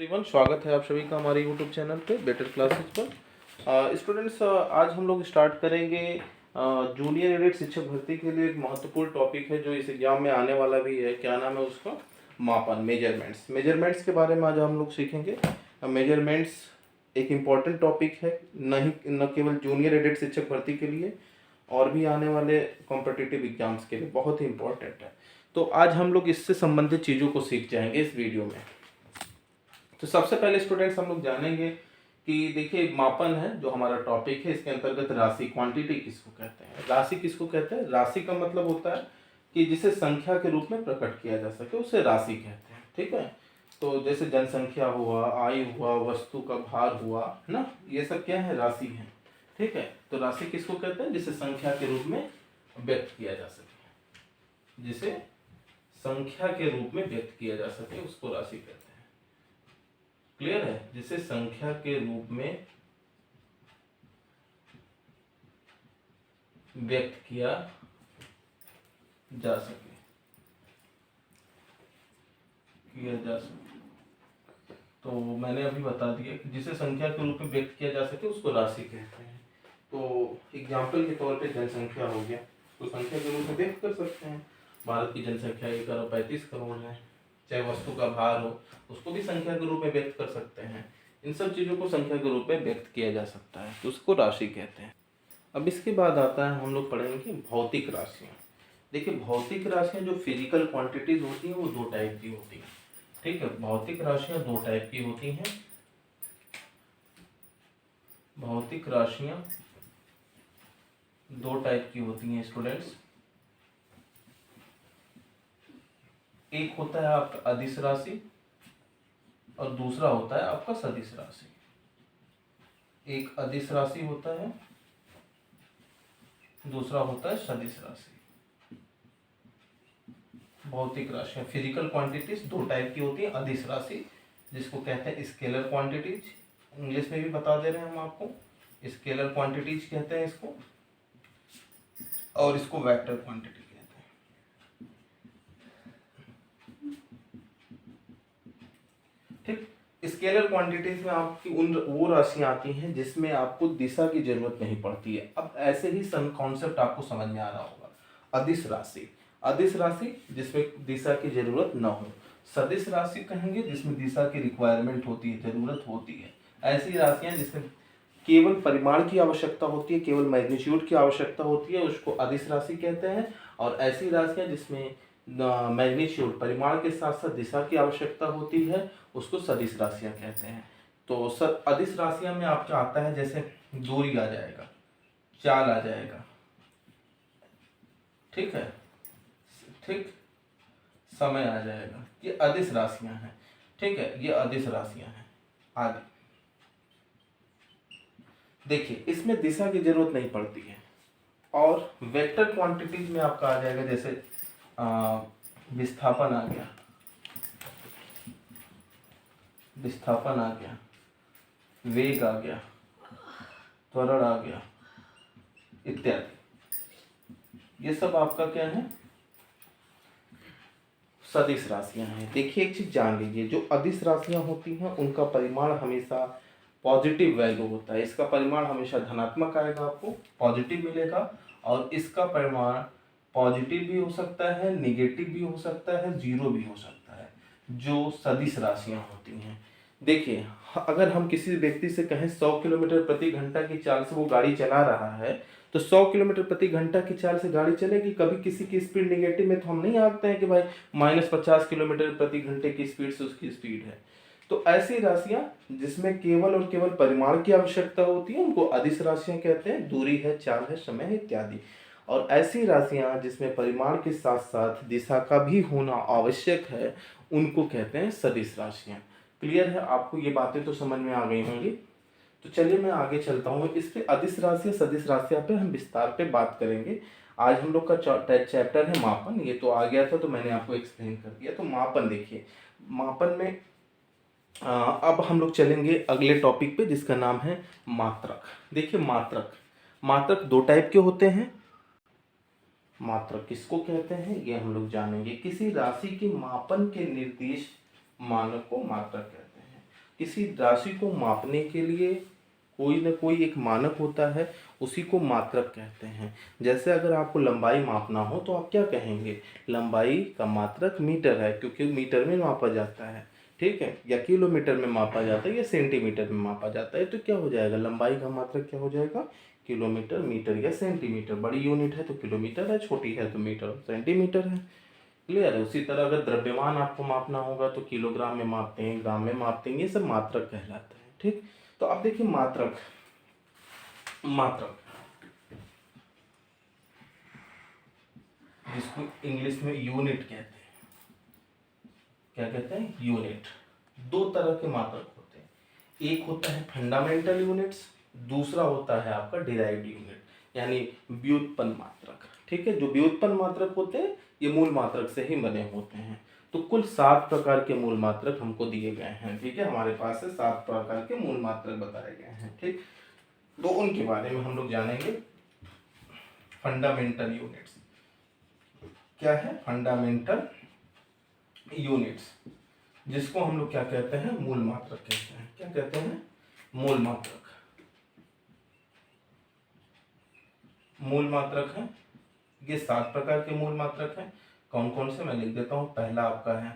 Everyone, स्वागत है आप सभी का हमारे यूट्यूब चैनल पे बेटर क्लासेस पर। स्टूडेंट्स, आज हम लोग स्टार्ट करेंगे जूनियर एडेड शिक्षक भर्ती के लिए एक महत्वपूर्ण टॉपिक है जो इस एग्जाम में आने वाला भी है। क्या नाम है उसका? मापन, मेजरमेंट्स के बारे में आज हम लोग सीखेंगे। मेजरमेंट्स एक इम्पॉर्टेंट टॉपिक है, न केवल जूनियर एडेड शिक्षक भर्ती के लिए और भी आने वाले कॉम्पिटिटिव एग्जाम्स के लिए बहुत ही इम्पोर्टेंट है। तो आज हम लोग इससे संबंधित चीज़ों को सीख जाएंगे इस वीडियो में। तो सबसे पहले स्टूडेंट्स हम लोग जानेंगे कि देखिए, मापन है जो हमारा टॉपिक है, इसके अंतर्गत राशि, क्वांटिटी किसको कहते हैं, राशि किसको कहते हैं। राशि का मतलब होता है कि जिसे संख्या के रूप में प्रकट किया जा सके उसे राशि कहते हैं। ठीक है, तो जैसे जनसंख्या हुआ, आयु हुआ, वस्तु का भार हुआ, है ना, ये सब क्या है? राशि है। ठीक है, तो राशि किसको कहते हैं? जिसे संख्या के रूप में व्यक्त किया जा सके, जिसे संख्या के रूप में व्यक्त किया जा सके उसको राशि कहते हैं। क्लियर है? जिसे संख्या के रूप में व्यक्त किया जा सके, तो मैंने अभी बता दिया कि जिसे संख्या के रूप में व्यक्त किया जा सके उसको राशि कहते हैं। तो एग्जाम्पल के तौर पे जनसंख्या हो गया, तो संख्या के रूप में व्यक्त कर सकते हैं। भारत की जनसंख्या 1,35 करोड़ है। चाहे वस्तु का भार हो, उसको भी संख्या के रूप में व्यक्त कर सकते हैं। इन सब चीज़ों को संख्या के रूप में व्यक्त किया जा सकता है, तो उसको राशि कहते हैं। अब इसके बाद आता है, हम लोग पढ़ेंगे भौतिक राशियाँ। देखिए, भौतिक राशियाँ जो फिजिकल क्वांटिटीज होती हैं वो दो टाइप की होती हैं। ठीक है, भौतिक राशियाँ दो टाइप की होती हैं। भौतिक राशियाँ दो टाइप की होती हैं स्टूडेंट्स। एक होता है आपका अदिश राशि और दूसरा होता है आपका सदिश राशि। एक अदिश राशि होता है, दूसरा होता है सदिश राशि। भौतिक राशियां, फिजिकल क्वांटिटीज दो टाइप की होती है। अदिश राशि जिसको कहते हैं स्केलर क्वांटिटीज, इंग्लिश में भी बता दे रहे हैं हम आपको, स्केलर क्वांटिटीज कहते हैं इसको, और इसको वेक्टर क्वांटिटी कहते हैं। ठीक, स्केलर क्वांटिटीज में आपकी उन वो राशियां आती हैं जिसमें आपको दिशा की जरूरत नहीं पड़ती है। अब ऐसे ही कॉन्सेप्ट आपको समझ में आ रहा होगा। अदिश राशि, अदिश राशि जिसमें दिशा की जरूरत न हो। सदिश राशि कहेंगे जिसमें दिशा की रिक्वायरमेंट होती है, जरूरत होती है। ऐसी राशियां जिसमें केवल परिमाण की आवश्यकता होती है, केवल मैग्नीट्यूड की आवश्यकता होती है, उसको अदिश राशि कहते हैं। और ऐसी राशियां जिसमें मैग्नीट्यूड, परिमाण के साथ साथ दिशा की आवश्यकता होती है, उसको सदिश राशियां कहते हैं। तो अदिश राशियां में आपका आता है, जैसे दूरी आ जाएगा, चाल आ जाएगा, ठीक है, ठीक, समय आ जाएगा, ये अदिश राशियां हैं। ठीक है, ये अदिश राशियां हैं। आगे देखिए, इसमें दिशा की जरूरत नहीं पड़ती है। और वेक्टर क्वांटिटीज में आपका आ जाएगा, जैसे विस्थापन आ गया, विस्थापन आ गया, वेग आ गया, त्वरण आ गया, इत्यादि। ये सब आपका क्या है? सदिश राशियां हैं। देखिए, एक चीज जान लीजिए, जो अदिश राशियां होती हैं उनका परिमाण हमेशा पॉजिटिव वैल्यू होता है। इसका परिमाण हमेशा धनात्मक आएगा, आपको पॉजिटिव मिलेगा। और इसका परिमाण पॉजिटिव भी हो सकता है, निगेटिव भी हो सकता है, जीरो भी हो सकता है, जो सदिश राशियां होती हैं। देखिए, अगर हम किसी व्यक्ति से कहें 100 किलोमीटर प्रति घंटा की चाल से वो गाड़ी चला रहा है, तो 100 किलोमीटर प्रति घंटा की चाल से गाड़ी चलेगी। कभी किसी की स्पीड निगेटिव में तो हम नहीं आंकते हैं कि भाई -50 किलोमीटर प्रति घंटे की स्पीड से उसकी स्पीड है। तो ऐसी राशियां जिसमें केवल और केवल परिमाण की आवश्यकता होती है उनको अदिश राशियां कहते हैं। दूरी है, चाल है, समय है, इत्यादि। और ऐसी राशियां जिसमें परिमाण के साथ साथ दिशा का भी होना आवश्यक है उनको कहते हैं सदिश राशियां। क्लियर है? आपको ये बातें तो समझ में आ गई होंगी। तो चलिए मैं आगे चलता हूँ। इस पे अदिश राशियां, सदिश राशियां पे हम विस्तार पे बात करेंगे। आज हम लोग का चैप्टर है मापन। ये तो आ गया था तो मैंने आपको एक्सप्लेन कर दिया। तो मापन, देखिए, मापन में अब हम लोग चलेंगे अगले टॉपिक पे जिसका नाम है मात्रक। देखिए, मात्रक, मात्रक दो टाइप के होते हैं। मात्रक किसको कहते हैं ये हम लोग जानेंगे। किसी राशि के मापन के निर्देश मानक को मात्रक कहते हैं। किसी राशि को मापने के लिए कोई ना कोई एक मानक होता है, उसी को मात्रक कहते हैं। जैसे अगर आपको लंबाई मापना हो तो आप क्या कहेंगे, लंबाई का मात्रक मीटर है, क्योंकि मीटर में मापा जाता है, ठीक है, या किलोमीटर में मापा जाता है या सेंटीमीटर में मापा जाता है। तो क्या हो जाएगा, लंबाई का मात्रक क्या हो जाएगा, किलोमीटर, मीटर या सेंटीमीटर। बड़ी यूनिट है तो किलोमीटर है, छोटी है तो मीटर सेंटीमीटर है। क्लियर है। उसी तरह अगर द्रव्यमान आपको मापना होगा तो किलोग्राम में मापते हैं, ग्राम में मापते हैं, ये सब मात्रक कहलाते हैं। ठीक, तो आप देखिए मात्रक, मात्रक जिसको इंग्लिश में यूनिट कहते हैं, क्या कहते हैं, यूनिट। दो तरह के मात्रक होते हैं, एक होता है फंडामेंटल यूनिट्स, दूसरा होता है आपका डिराइव्ड यूनिट, यानी व्युत्पन्न मात्रक। ठीक है, जो व्युत्पन्न मात्रक होते हैं ये मूल मात्रक से ही बने होते हैं। तो कुल 7 प्रकार के मूल मात्रक हमको दिए गए हैं। ठीक है, हमारे पास से 7 प्रकार के मूल मात्रक बताए गए हैं। ठीक, तो उनके बारे में हम लोग जानेंगे। फंडामेंटल यूनिट्स क्या है, फंडामेंटल यूनिट्स, जिसको हम लोग क्या कहते हैं, मूल मात्रक कहते हैं। क्या कहते हैं, मूल मात्रक। मूल मात्रक है, ये 7 प्रकार के मूल मात्रक हैं। कौन कौन से मैं लिख देता हूं। पहला आपका है,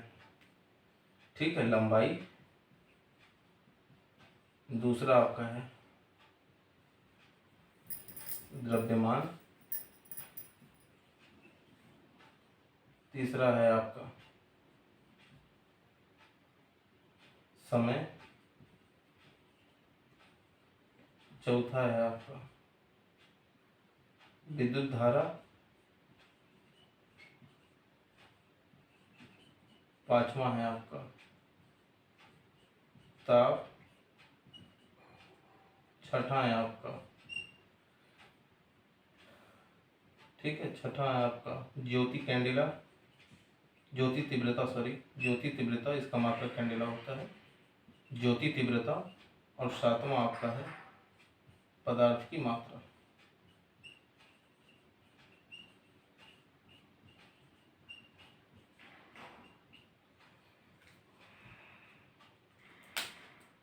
ठीक है, लंबाई। दूसरा आपका है द्रव्यमान। तीसरा है आपका समय। चौथा है आपका विद्युत धारा। पांचवा है आपका ताप। छठा है आपका, ठीक है, छठा है आपका ज्योति कैंडेला, ज्योति तीव्रता, सॉरी ज्योति तीव्रता, इसका मात्रक कैंडेला होता है, ज्योति तीव्रता। और सातवां आपका है पदार्थ की मात्रा।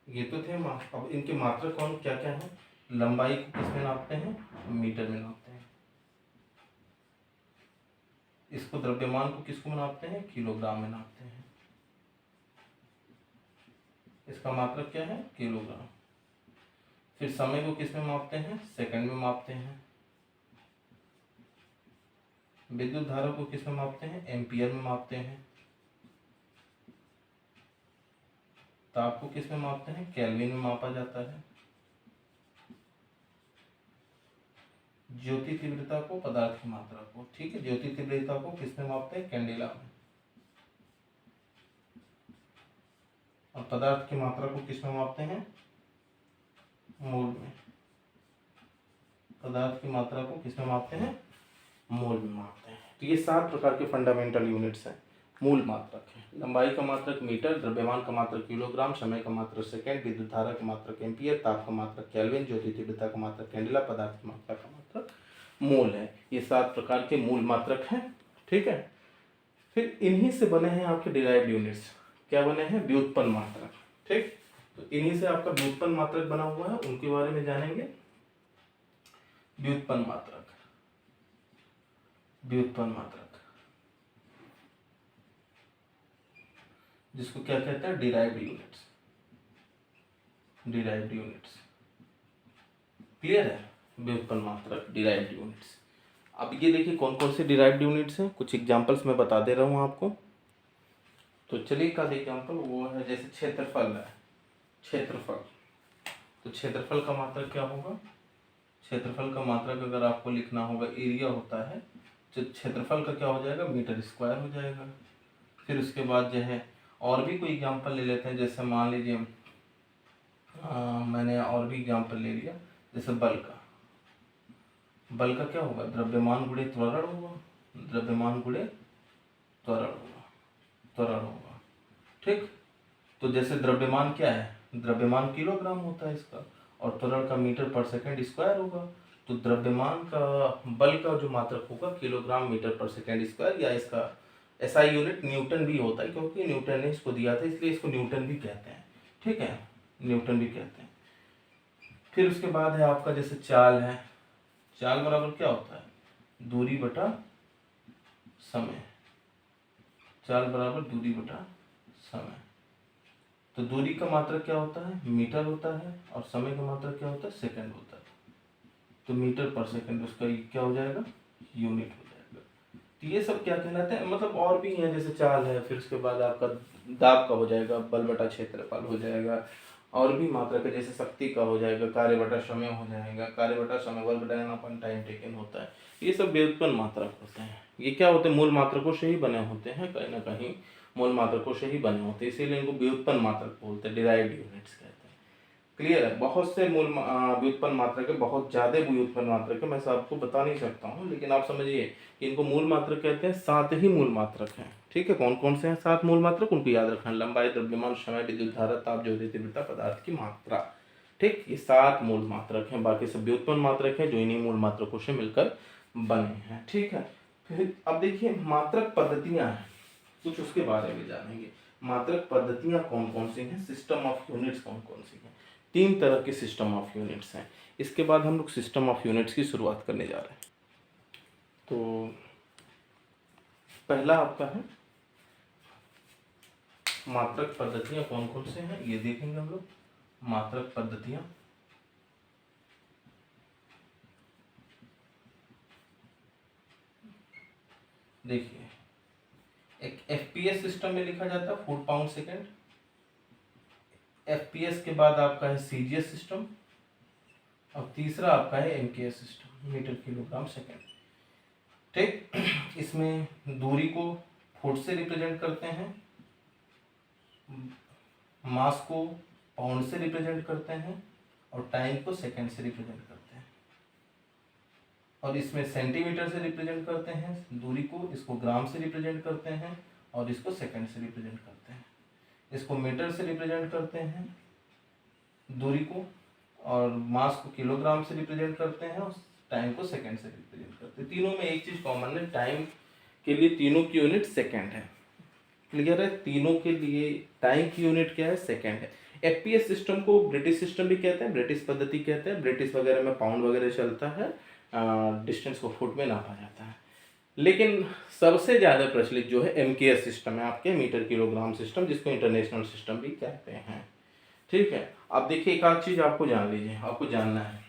ये तो थे अब इनके मात्रक कौन क्या क्या है। लंबाई को किस में नापते हैं, मीटर में नापते हैं। इसको द्रव्यमान को किसको नापते हैं, किलोग्राम में नापते हैं। इसका मात्रक क्या है, किलोग्राम। फिर समय को किस में मापते हैं, सेकंड में मापते हैं। विद्युत धारा को किस में मापते हैं, एम्पियर में मापते हैं। ताप को किस में मापते हैं, केल्विन में मापा जाता है। ज्योति तीव्रता को, पदार्थ की मात्रा को, ठीक है, ज्योति तीव्रता को किस में मापते हैं, कैंडेला में। और पदार्थ की मात्रा को किस में मापते हैं, मोल में। पदार्थ की मात्रा को किस में मापते हैं, मोल में मापते हैं। तो ये 7 प्रकार के फंडामेंटल यूनिट्स हैं, मूल मात्रक है। लंबाई का मात्रक मीटर, द्रव्यमान का मात्रक किलोग्राम, समय का मात्रक सेकंड, विद्युत धारा का मात्रक एम्पियर, ताप का मात्रक केल्विन, ज्योति तीव्रता का मात्रक कैंडेला, पदार्थ की मात्रा का मात्रक मोल है। ये 7 प्रकार के मूल मात्रक हैं। ठीक है, फिर इन्हीं से बने हैं आपके डिराइव्ड यूनिट्स। क्या बने हैं, व्युत्पन्न मात्रक। ठीक, तो इन्हीं से आपका व्युत्पन्न मात्रक बना हुआ है, उनके बारे में जानेंगे। व्युत्पन्न मात्रक, व्युत्पन्न मात्रक जिसको क्या कहते हैं, derived units. Derived units clear है, व्युत्पन्न मात्रक, डिराइव्ड यूनिट्स। अब ये देखिए कौन कौन से डिराइव्ड यूनिट्स हैं, कुछ एग्जांपल्स मैं बता दे रहा हूँ आपको। तो चलिए का एग्जांपल वो है, जैसे क्षेत्रफल है, क्षेत्रफल। तो क्षेत्रफल का मात्रक क्या होगा, क्षेत्रफल का मात्रक अगर आपको लिखना होगा, एरिया होता है, तो क्षेत्रफल का क्या हो जाएगा, मीटर स्क्वायर हो जाएगा। फिर उसके बाद जो है और भी कोई एग्जांपल ले लेते हैं, जैसे मान लीजिए मैंने और भी एग्जांपल ले लिया, जैसे बल का। बल का क्या होगा, द्रव्यमान गुणे त्वरण होगा, द्रव्यमान गुणे त्वरण होगा, त्वरण होगा। ठीक, तो जैसे द्रव्यमान क्या है, द्रव्यमान किलोग्राम होता है इसका, और त्वरण का मीटर पर सेकंड स्क्वायर होगा। तो द्रव्यमान का, बल का जो मात्रक होगा किलोग्राम मीटर पर सेकंड स्क्वायर, या इसका एसआई यूनिट न्यूटन भी होता है, क्योंकि न्यूटन ने इसको दिया था इसलिए इसको न्यूटन भी कहते हैं। ठीक है, न्यूटन भी कहते हैं। फिर उसके बाद है आपका जैसे चाल है, चाल बराबर क्या होता है, दूरी बटा समय, चाल बराबर दूरी बटा समय। तो दूरी का मात्रक क्या होता है, मीटर होता है, और समय का मात्रक क्या होता है, सेकंड होता है। तो मीटर पर सेकंड उसका क्या हो जाएगा, यूनिट हो जाएगा। तो ये सब क्या कहलाते हैं, मतलब और भी हैं, जैसे चाल है, फिर उसके बाद आपका दाब का हो जाएगा, बल बटा क्षेत्रफल हो जाएगा, और भी मात्रक है, जैसे शक्ति का हो जाएगा, कार्य बटा समय हो जाएगा, कार्य बटा समय वर्क डन अपन टाइम टेकन होता है। ये सब व्युत्पन्न मात्रक होते हैं। ये क्या होते हैं, मूल मात्रकों से ही बने होते हैं, कहीं ना कहीं मूल मात्रकों से ही बने होते हैं, इसीलिए इनको व्युत्पन्न मात्रक बोलते हैं, डिराइव्ड यूनिट्स कहते हैं। क्लियर है। बहुत से व्युत्पन्न मात्रक है, बहुत ज्यादा व्युत्पन्न मात्रक है, मैं सबको बता नहीं सकता हूँ, लेकिन आप समझिए कि इनको मूल मात्रक कहते हैं। 7 ही मूल मात्रक हैं, ठीक है। कौन कौन से हैं 7 मूल मात्रक, उनको याद रखना, लंबाई, द्रव्यमान, समय, विद्युत धारा, ताप, ज्योति तीव्रता, पदार्थ की मात्रा, ठीक। ये 7 मूल मात्रक हैं, बाकी सब व्युत्पन्न मात्रक हैं जो इन्हीं मूल मात्रकों से मिलकर बने हैं, ठीक है। फिर अब देखिए मात्रक पद्धतियां हैं, कुछ उसके बारे में जानेंगे। मात्रक पद्धतियां कौन कौन सी हैं, सिस्टम ऑफ यूनिट्स कौन कौन सी हैं। 3 तरह के सिस्टम ऑफ यूनिट्स हैं। इसके बाद हम लोग सिस्टम ऑफ यूनिट्स की शुरुआत करने जा रहे हैं। तो पहला आपका है मात्रक पद्धतियां कौन कौन से हैं, ये देखेंगे हम लोग। मात्रक पद्धतियां, देखिए एक एफपीएस सिस्टम में लिखा जाता है फुट पाउंड सेकेंड। एफपीएस के बाद आपका है सीजीएस सिस्टम, और तीसरा आपका है MKS system, metre kilogram second, ठीक। इसमें दूरी को फुट से रिप्रेजेंट करते हैं, मास को पाउंड से रिप्रेजेंट करते हैं, और टाइम को सेकंड से रिप्रेजेंट करते हैं। और इसमें सेंटीमीटर से रिप्रेजेंट करते हैं दूरी को, इसको ग्राम से रिप्रेजेंट करते हैं, और इसको सेकंड से रिप्रेजेंट करते हैं। इसको मीटर से रिप्रेजेंट करते हैं दूरी को, और मास को किलोग्राम से रिप्रेजेंट करते हैं, और टाइम को सेकंड से रिप्रेजेंट करते हैं। तीनों में एक चीज कॉमन है, टाइम के लिए तीनों की यूनिट सेकंड है। क्लियर है, तीनों के लिए टाइम की यूनिट क्या है, सेकंड है। एफपीएस सिस्टम को ब्रिटिश सिस्टम भी कहते हैं, ब्रिटिश पद्धति कहते हैं। ब्रिटिश वगैरह में पाउंड वगैरह चलता है, डिस्टेंस को फुट में नापा जाता है। लेकिन सबसे ज़्यादा प्रचलित जो है एमकेएस सिस्टम है, आपके मीटर किलोग्राम सिस्टम, जिसको इंटरनेशनल सिस्टम भी कहते हैं, ठीक है। अब देखिए एक आध चीज आपको जान लीजिए, आपको जानना है,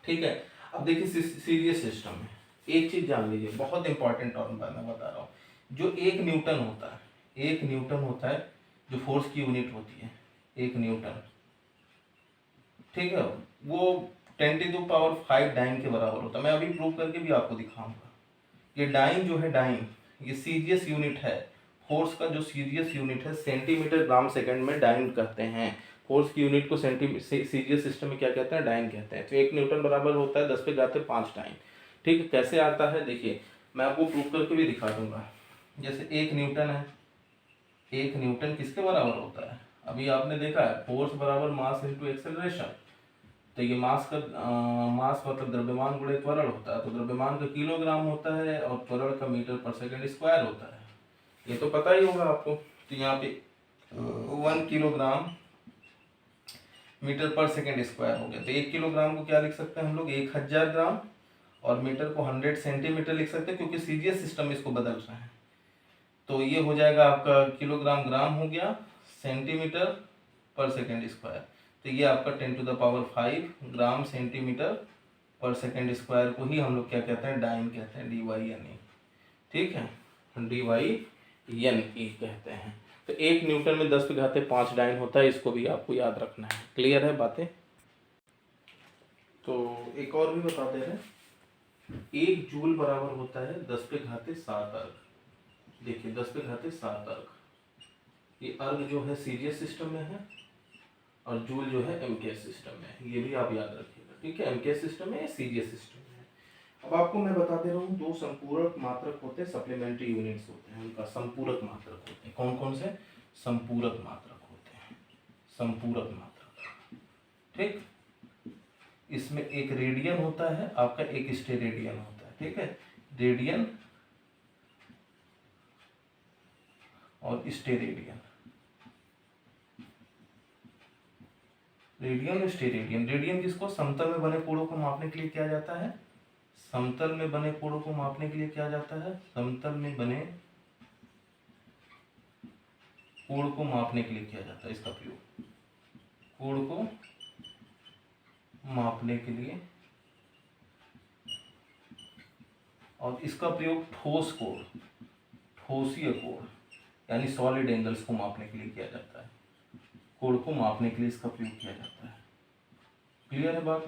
ठीक है। अब देखिए सीरीज सिस्टम में एक चीज जान लीजिए, बहुत इंपॉर्टेंट टर्म मैं बता रहा हूँ। जो 1 न्यूटन होता है, 1 न्यूटन होता है जो फोर्स की यूनिट होती है, 1 न्यूटन, ठीक है, वो 10⁵ डाइन के बराबर होता है। मैं अभी प्रूव करके भी आपको दिखाऊंगा। ये डाइन जो है, डाइन ये सीजीएस यूनिट है, फोर्स का जो सीजीएस यूनिट है सेंटीमीटर ग्राम सेकंड में डाइन कहते हैं। फोर्स की यूनिट को सीजीएस सिस्टम में क्या कहते हैं, डाइन कहते हैं। तो 1 न्यूटन बराबर होता है 10⁵5 डाइन, ठीक है। कैसे आता है देखिए, मैं आपको प्रूव करके भी दिखा दूंगा। जैसे 1 न्यूटन है, 1 न्यूटन किसके बराबर होता है, अभी आपने देखा है फोर्स बराबर मास इंटू एक्सेलरेशन। तो ये मास का मास मतलब द्रव्यमान गुणे त्वरण होता है, तो द्रव्यमान का किलोग्राम होता है, और त्वरण का मीटर पर सेकंड स्क्वायर होता है, ये तो पता ही होगा आपको। तो यहाँ पे 1 किलोग्राम मीटर पर सेकंड स्क्वायर हो गया। तो 1 किलोग्राम को क्या लिख सकते हैं हम लोग, 1000 ग्राम, और मीटर को 100 सेंटीमीटर लिख सकते हैं, क्योंकि सीजीएस सिस्टम में इसको बदल रहे हैं। तो ये हो जाएगा आपका किलोग्राम ग्राम हो गया, सेंटीमीटर पर सेकंड स्क्वायर। तो ये आपका 10⁵ ग्राम सेंटीमीटर पर सेकंड स्क्वायर को ही हम लोग क्या कहते हैं, डाइन कहते हैं, DYNE, ठीक है, DYNE कहते हैं। तो 1 न्यूटन में 10⁵5 डाइन होता है, इसको भी आपको याद रखना है। क्लियर है बातें। तो एक और भी बता दे रहे हैं, 1 जूल बराबर होता है 10⁵7 अर्ग। देखिए 10⁵7 अर्ग, ये अर्ग जो है सीजीएस सिस्टम में है, और जूल जो है एमकेएस सिस्टम में है, ये भी आप याद रखिएगा, ठीक है। एमकेएस सिस्टम में या सीजीएस सिस्टम में है। अब आपको मैं बता दे रहा हूँ, 2 संपूरक मात्रक होते हैं, सप्लीमेंट्री यूनिट्स होते हैं, उनका संपूरक मात्रक होते हैं। कौन कौन से संपूरक मात्रक होते हैं, संपूरक मात्रक, ठीक। इसमें एक रेडियन होता है आपका, एक स्टेरेडियन होता है, ठीक है। रेडियन और स्टेरेडियन, रेडियन और स्टेरेडियन। रेडियन किसको, समतल में बने कोणों को मापने के लिए किया जाता है, समतल में बने कोणों को मापने के लिए किया जाता है, समतल में बने कोण को मापने के लिए किया जाता है इसका प्रयोग, कोण को मापने के लिए। और इसका प्रयोग ठोस कोण, ठोसीय कोण यानी सॉलिड एंगल्स को मापने के लिए किया जाता है, कोण को मापने के लिए इसका प्रयोग किया जाता है। क्लियर है बात।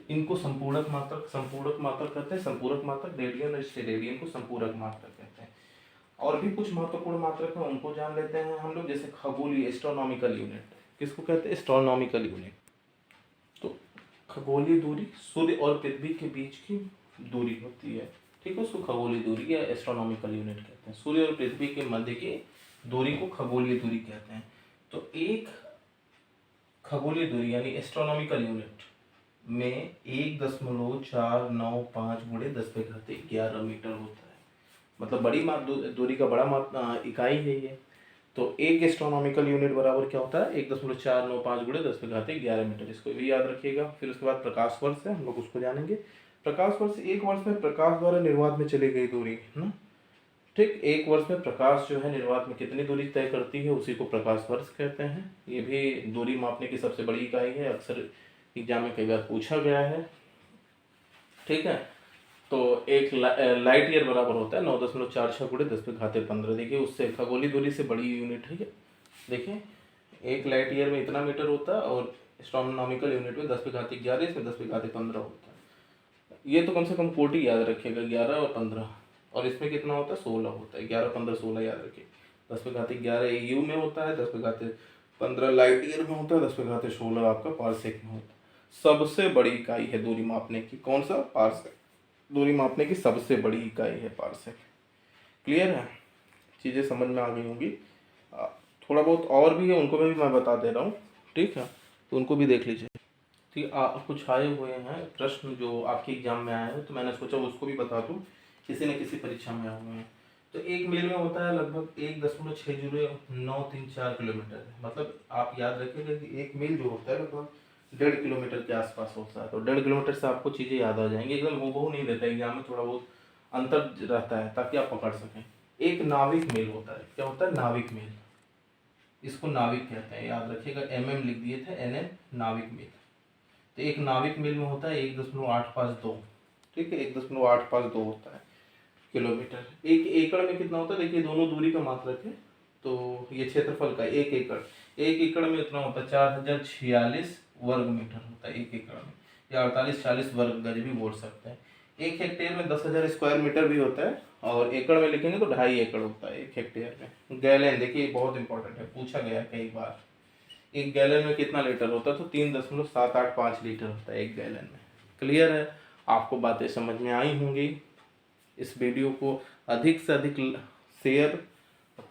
इनको संपूरक मात्रक, संपूरक मात्रक कहते हैं, संपूरक मात्रक, रेडियन और स्टेरेडियन को संपूरक मात्रक कहते हैं। और भी कुछ महत्वपूर्ण मात्रक है उनको जान लेते हैं हम लोग, जैसे खगोलीय, एस्ट्रोनॉमिकल यूनिट। किसको कहते हैं, एस्ट्रोनॉमिकल यूनिट। तो खगोलीय दूरी सूर्य और पृथ्वी के बीच की दूरी होती है, ठीक है, उसको खगोलीय दूरी या एस्ट्रोनॉमिकल यूनिट कहते हैं। सूर्य और पृथ्वी के मध्य की दूरी को खगोलीय दूरी कहते हैं। तो एक खगोलीय दूरी यानी एस्ट्रोनॉमिकल यूनिट में 1.495 गुणे 10⁻11 मीटर होता है। मतलब बड़ी दूरी का बड़ा इकाई है ये। तो एक एस्ट्रोनॉमिकल यूनिट बराबर क्या होता है, 1.495 गुणे 10⁻11 मीटर। इसको भी याद रखिएगा। फिर उसके बाद प्रकाश वर्ष है, हम लोग उसको जानेंगे। प्रकाश वर्ष, एक वर्ष में प्रकाश द्वारा निर्वात में चली गई दूरी है ना, ठीक। एक वर्ष में प्रकाश जो है निर्वात में कितनी दूरी तय करती है, उसी को प्रकाश वर्ष कहते हैं। ये भी दूरी मापने की सबसे बड़ी इकाई है, अक्सर एग्जाम में कई बार पूछा गया है, ठीक है। तो एक लाइट ईयर बराबर होता है 9.46 गुणे 10⁻15। देखिए उससे खगोलीय दूरी से बड़ी यूनिट है। देखिए एक लाइट ईयर में इतना मीटर होता है और एस्ट्रोनॉमिकल यूनिट में 10⁻11, इसमें 10⁻15 होता है। ये तो कम से कम कोटि याद रखिएगा, 11 और 15। और इसमें कितना होता है, 16 होता है। 11, 15, 16 याद रखिए। 10⁻11 यू में होता है, 10⁻15 लाइट ईयर में होता है, 10⁻16 आपका पारसेक में होता है। सबसे बड़ी इकाई है दूरी मापने की, कौन सा, पारसेक। दूरी मापने की सबसे बड़ी इकाई है पारसेक। क्लियर है, चीज़ें समझ में आ गई होंगी। थोड़ा बहुत और भी है, उनको भी मैं बता दे रहा हूँ, ठीक है, तो उनको भी देख लीजिए। ठीक, कुछ आए हुए हैं प्रश्न जो आपके एग्जाम में आए हैं, तो मैंने सोचा उसको भी बता दूँ, किसी न किसी परीक्षा में आए हुए हैं। तो एक मील में होता है लगभग 1.6093 किलोमीटर। मतलब आप याद रखिएगा कि एक मील जो होता है लगभग 1.5 किलोमीटर के आसपास होता है। तो 1.5 किलोमीटर से आपको चीज़ें याद आ जाएंगी। एकदम हूबहू नहीं देता एग्जाम में, थोड़ा बहुत अंतर रहता है ताकि आप पकड़ सकें। एक नाविक मील होता है, क्या होता है, नाविक मील। इसको नाविक कहते हैं, याद रखिएगा। MM लिख दिए थे, NM, नाविक मील। तो एक नाविक मील में होता है 1.852, ठीक है, 1.852 होता है किलोमीटर। एक एकड़ में कितना होता है, देखिए दोनों दूरी का मात्रक है। तो ये क्षेत्रफल का एक एकड़ में इतना होता है 4046 वर्ग मीटर होता है एक एकड़ में, या 48-40 वर्ग गज भी बोल सकते हैं। एक हेक्टेयर में 10,000 स्क्वायर मीटर भी होता है, और एकड़ में लिखेंगे तो 2.5 एकड़ होता है एक हेक्टेयर में। गैलन, देखिए बहुत इंपॉर्टेंट है, पूछा गया है कई बार। एक गैलन में कितना लीटर होता है, तो 3.785 लीटर होता है एक गैलन में। क्लियर है, आपको बातें समझ में आई होंगी। इस वीडियो को अधिक से अधिक शेयर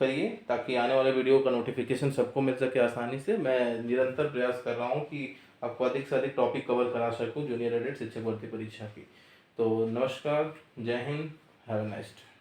करिए ताकि आने वाले वीडियो का नोटिफिकेशन सबको मिल सके आसानी से। मैं निरंतर प्रयास कर रहा हूँ कि आपको अधिक से अधिक टॉपिक कवर करा सकूँ जूनियर एडेड शिक्षक भर्ती परीक्षा की। तो नमस्कार, जय Hind, have a nice day.